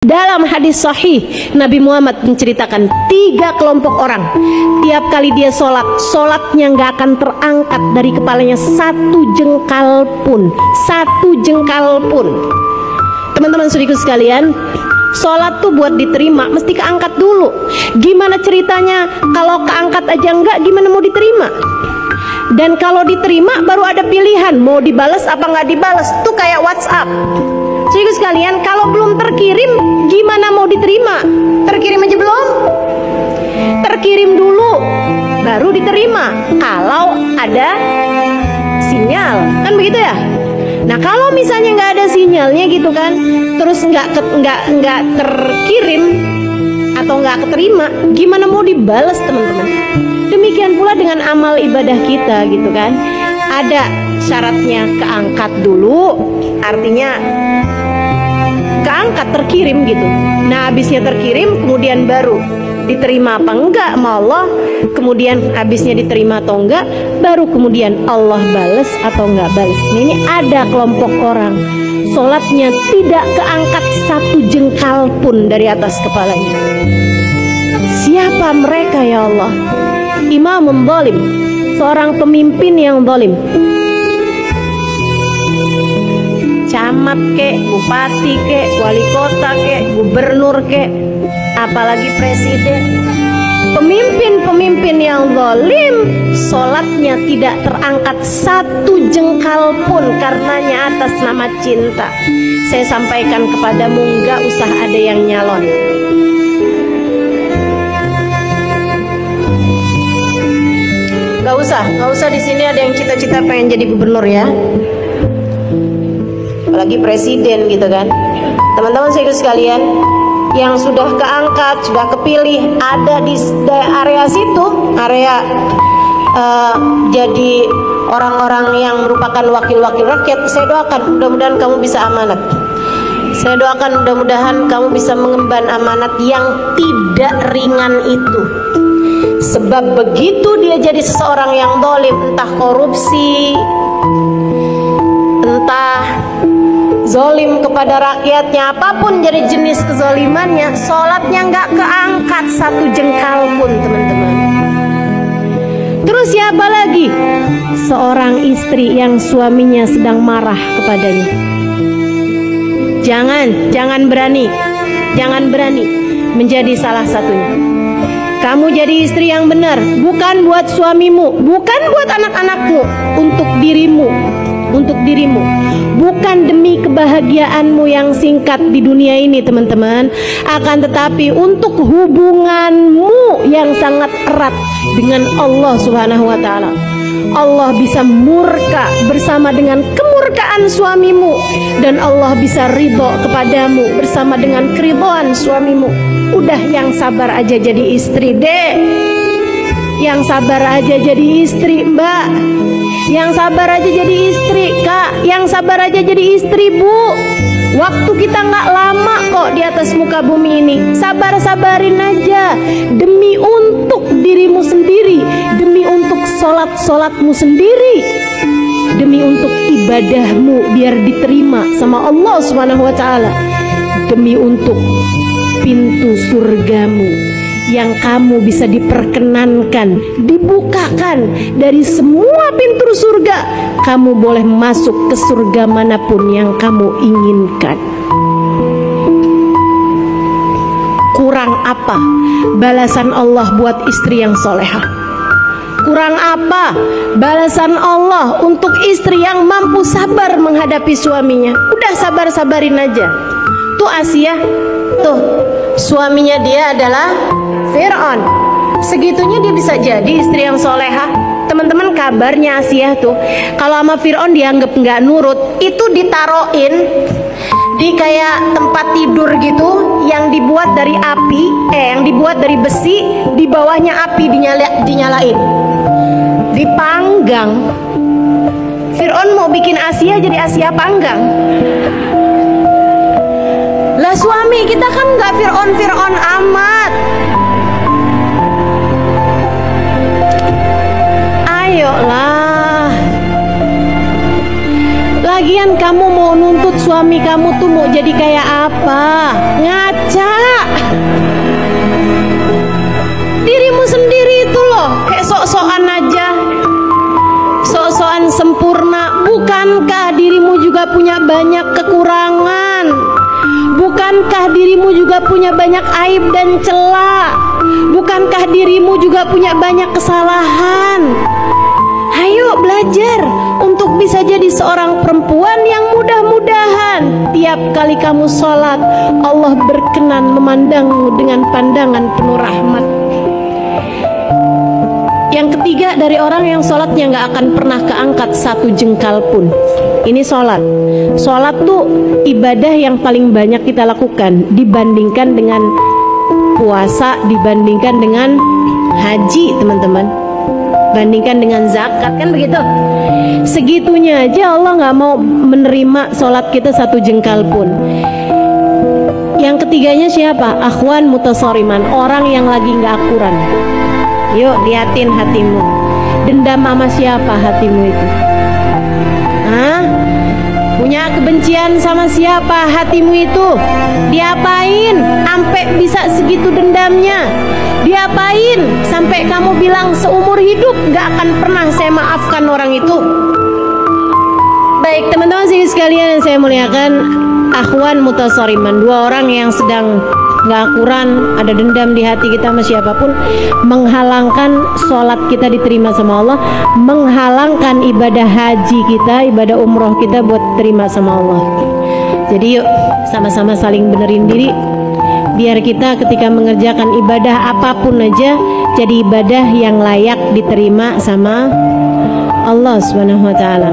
Dalam hadis sahih, Nabi Muhammad menceritakan 3 kelompok orang. Tiap kali dia sholat, sholatnya nggak akan terangkat dari kepalanya satu jengkal pun. Teman-teman saudaraku sekalian, sholat tuh buat diterima mesti keangkat dulu. Gimana ceritanya kalau keangkat aja enggak, gimana mau diterima? Dan kalau diterima baru ada pilihan mau dibalas apa nggak dibalas. Tuh kayak WhatsApp. Saudaraku sekalian, kalau belum terkirim gimana mau diterima? Terkirim aja belum? Terkirim dulu baru diterima kalau ada sinyal, kan begitu ya? Nah kalau misalnya nggak ada sinyalnya gitu kan, terus nggak terkirim atau nggak keterima, gimana mau dibalas teman-teman? Demikian pula dengan amal ibadah kita gitu kan, ada syaratnya keangkat dulu, artinya keangkat terkirim gitu. Nah habisnya terkirim kemudian baru diterima apa enggak sama Allah, kemudian habisnya diterima atau enggak, baru kemudian Allah bales atau enggak bales. Nah, ini ada kelompok orang sholatnya tidak keangkat satu jengkal pun dari atas kepalanya. Siapa mereka ya Allah? Imam zalim, seorang pemimpin yang zalim. Camat kek, bupati kek, wali kota kek, gubernur kek, apalagi presiden. Pemimpin-pemimpin yang zalim, sholatnya tidak terangkat satu jengkal pun karenanya atas nama cinta. Saya sampaikan kepadamu, nggak usah ada yang nyalon. Nggak usah di sini ada yang cita-cita pengen jadi gubernur ya. Apalagi presiden gitu kan. Teman-teman saya sekalian, yang sudah keangkat, sudah kepilih ada di area situ, area jadi orang-orang yang merupakan wakil-wakil rakyat, saya doakan mudah-mudahan kamu bisa amanat. Saya doakan mudah-mudahan kamu bisa mengemban amanat yang tidak ringan itu. Sebab begitu dia jadi seseorang yang zalim, entah korupsi, entah zolim kepada rakyatnya, apapun jadi jenis kezolimannya, sholatnya nggak keangkat satu jengkal pun teman-teman. Terus siapa lagi? Seorang istri yang suaminya sedang marah kepadanya. Jangan berani menjadi salah satunya. Kamu jadi istri yang benar, bukan buat suamimu, bukan buat anak-anakmu, untuk dirimu, bukan demi kebahagiaanmu yang singkat di dunia ini teman-teman, akan tetapi untuk hubunganmu yang sangat erat dengan Allah Subhanahu wa Ta'ala. Allah bisa murka bersama dengan kemurkaan suamimu, dan Allah bisa ridho kepadamu bersama dengan keridhaan suamimu. Udah yang sabar aja jadi istri dek, yang sabar aja jadi istri mbak, yang sabar aja jadi istri kak, yang sabar aja jadi istri bu. Waktu kita nggak lama kok di atas muka bumi ini. Sabar-sabarin aja demi untuk dirimu sendiri, demi untuk sholat-sholatmu sendiri, demi untuk ibadahmu biar diterima sama Allah Subhanahu wa Ta'ala, demi untuk pintu surgamu yang kamu bisa diperkenankan, dibukakan dari semua pintu surga. Kamu boleh masuk ke surga manapun yang kamu inginkan. Kurang apa balasan Allah buat istri yang solehah? Kurang apa balasan Allah untuk istri yang mampu sabar menghadapi suaminya? Udah sabar-sabarin aja. Tuh Asia, tuh suaminya dia adalah Fir'aun. Segitunya dia bisa jadi istri yang solehah. Teman-teman, kabarnya Asia tuh kalau sama Fir'aun dianggap nggak nurut, itu ditaroin di kayak tempat tidur gitu yang dibuat dari api, yang dibuat dari besi, di bawahnya api dinyalain, dipanggang. Fir'aun mau bikin Asia jadi Asia panggang. Lah suami kita kan nggak Fir'aun amat. Ayolah. Lagian kamu mau nuntut suami kamu tuh mau jadi kayak apa? Ngaca. Dirimu sendiri itu loh, kayak sok-sokan aja, sok-sokan sempurna. Bukankah dirimu juga punya banyak kekurangan? Bukankah dirimu juga punya banyak aib dan celah? Bukankah dirimu juga punya banyak kesalahan? Ayo belajar untuk bisa jadi seorang perempuan yang mudah-mudahan tiap kali kamu sholat Allah berkenan memandangmu dengan pandangan penuh rahmat. Yang ketiga, dari orang yang sholatnya nggak akan pernah keangkat satu jengkal pun. Ini sholat. Sholat tuh ibadah yang paling banyak kita lakukan dibandingkan dengan puasa, dibandingkan dengan haji, teman-teman, bandingkan dengan zakat, kan begitu. Segitunya aja Allah nggak mau menerima sholat kita satu jengkal pun. Yang ketiganya siapa? Akhwan mutasoriman, orang yang lagi nggak akuran. Yuk liatin hatimu, dendam sama siapa hatimu itu? Hah? Punya kebencian sama siapa hatimu itu? Diapain sampai bisa segitu dendamnya? Diapain sampai kamu bilang seumur hidup gak akan pernah saya maafkan orang itu? Baik teman-teman sekalian yang saya muliakan, akhwan mutasoriman, dua orang yang sedang gak akuran, ada dendam di hati kita sama siapapun, menghalangkan sholat kita diterima sama Allah, menghalangkan ibadah haji kita, ibadah umroh kita buat terima sama Allah. Jadi yuk sama-sama saling benerin diri, biar kita ketika mengerjakan ibadah apapun aja jadi ibadah yang layak diterima sama Allah Subhanahu wa ta'ala.